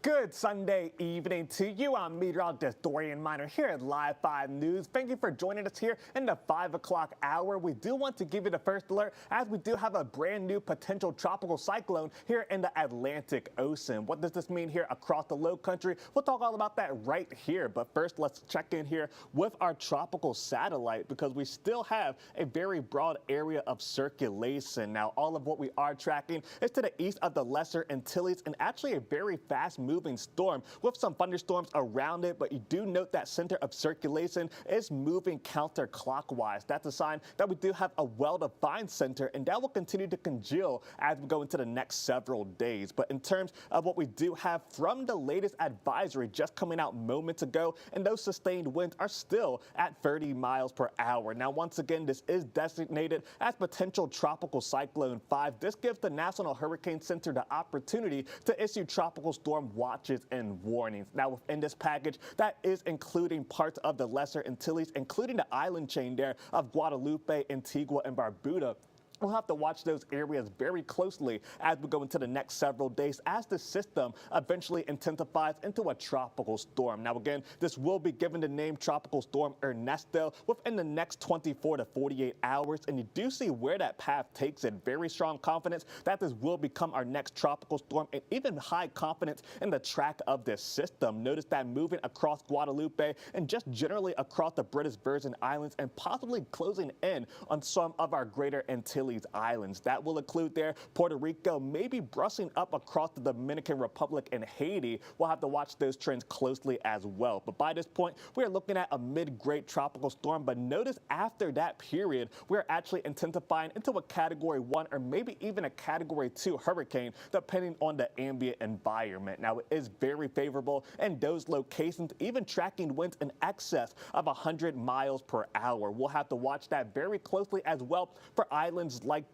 Good Sunday evening to you. I'm meteorologist Dorian Miner here at Live 5 News. Thank you for joining us here in the 5 o'clock hour. We do want to give you the first alert as we do have a brand new potential tropical cyclone here in the Atlantic Ocean. What does this mean here across the low country? We'll talk all about that right here. But first, let's check in here with our tropical satellite because we still have a very broad area of circulation. Now, all of what we are tracking is to the east of the Lesser Antilles and actually a very fast-moving storm with some thunderstorms around it, but you do note that center of circulation is moving counterclockwise. That's a sign that we do have a well-defined center, and that will continue to congeal as we go into the next several days. But in terms of what we do have from the latest advisory just coming out moments ago, and those sustained winds are still at 30 miles per hour. Now, once again, this is designated as Potential Tropical Cyclone 5. This gives the National Hurricane Center the opportunity to issue tropical storm watches and warnings. Now, within this package, that is including parts of the Lesser Antilles, including the island chain there of Guadalupe, Antigua, and Barbuda. We'll have to watch those areas very closely as we go into the next several days as the system eventually intensifies into a tropical storm. Now, again, this will be given the name Tropical Storm Ernesto within the next 24 to 48 hours. And you do see where that path takes it. Very strong confidence that this will become our next tropical storm, and even high confidence in the track of this system. Notice that moving across Guadalupe and just generally across the British Virgin Islands and possibly closing in on some of our greater Antilles islands. That will include there Puerto Rico, maybe brushing up across the Dominican Republic and Haiti. We'll have to watch those trends closely as well. But by this point, we are looking at a mid-grade tropical storm. But notice after that period, we're actually intensifying into a Category 1 or maybe even a Category 2 hurricane, depending on the ambient environment. Now, it is very favorable in those locations, even tracking winds in excess of 100 miles per hour. We'll have to watch that very closely as well for islands like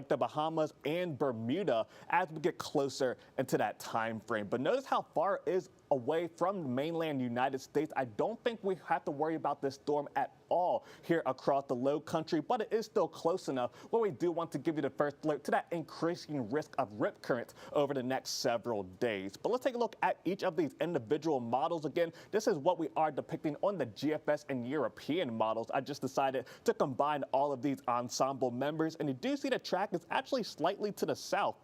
the Bahamas and Bermuda as we get closer into that time frame. But notice how far it is away from the mainland United States. I don't think we have to worry about this storm at all here across the low country, but it is still close enough where we do want to give you the first alert to that increasing risk of rip currents over the next several days. But let's take a look at each of these individual models. Again, this is what we are depicting on the GFS and European models. I just decided to combine all of these ensemble members, and you do see the track is actually slightly to the south.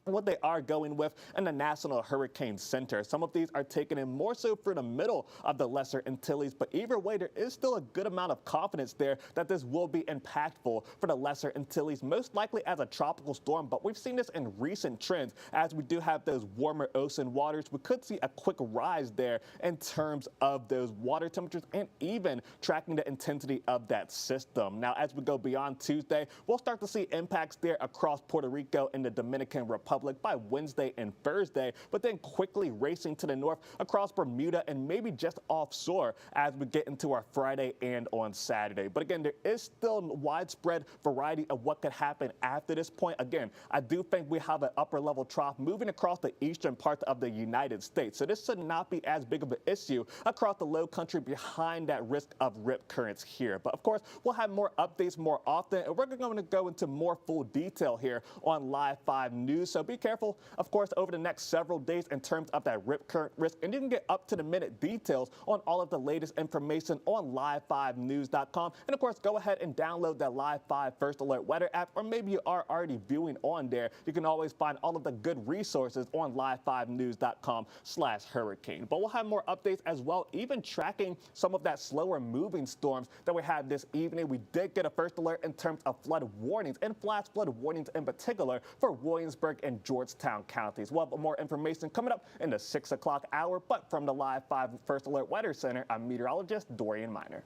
What they are going with in the National Hurricane Center. Some of these are taken in more so for the middle of the Lesser Antilles, but either way, there is still a good amount of confidence there that this will be impactful for the Lesser Antilles, most likely as a tropical storm. But we've seen this in recent trends. As we do have those warmer ocean waters, we could see a quick rise there in terms of those water temperatures and even tracking the intensity of that system. Now, as we go beyond Tuesday, we'll start to see impacts there across Puerto Rico and the Dominican Republic by Wednesday and Thursday, but then quickly racing to the north across Bermuda and maybe just offshore as we get into our Friday and on Saturday. But again, there is still widespread variety of what could happen after this point. Again, I do think we have an upper level trough moving across the eastern parts of the United States. So this should not be as big of an issue across the low country behind that risk of rip currents here. But of course, we'll have more updates more often, and we're going to go into more full detail here on Live 5 News. So be careful, of course, over the next several days in terms of that rip current risk. And you can get up-to-the-minute details on all of the latest information on live5news.com. And of course, go ahead and download that Live 5 First Alert Weather app, or maybe you are already viewing on there. You can always find all of the good resources on live5news.com/hurricane. But we'll have more updates as well, even tracking some of that slower moving storms that we had this evening. We did get a first alert in terms of flood warnings and flash flood warnings in particular for Williamsburg and Georgetown counties. We'll have more information coming up in the 6 o'clock hour, but from the Live 5 First Alert Weather Center, I'm meteorologist Dorian Miner.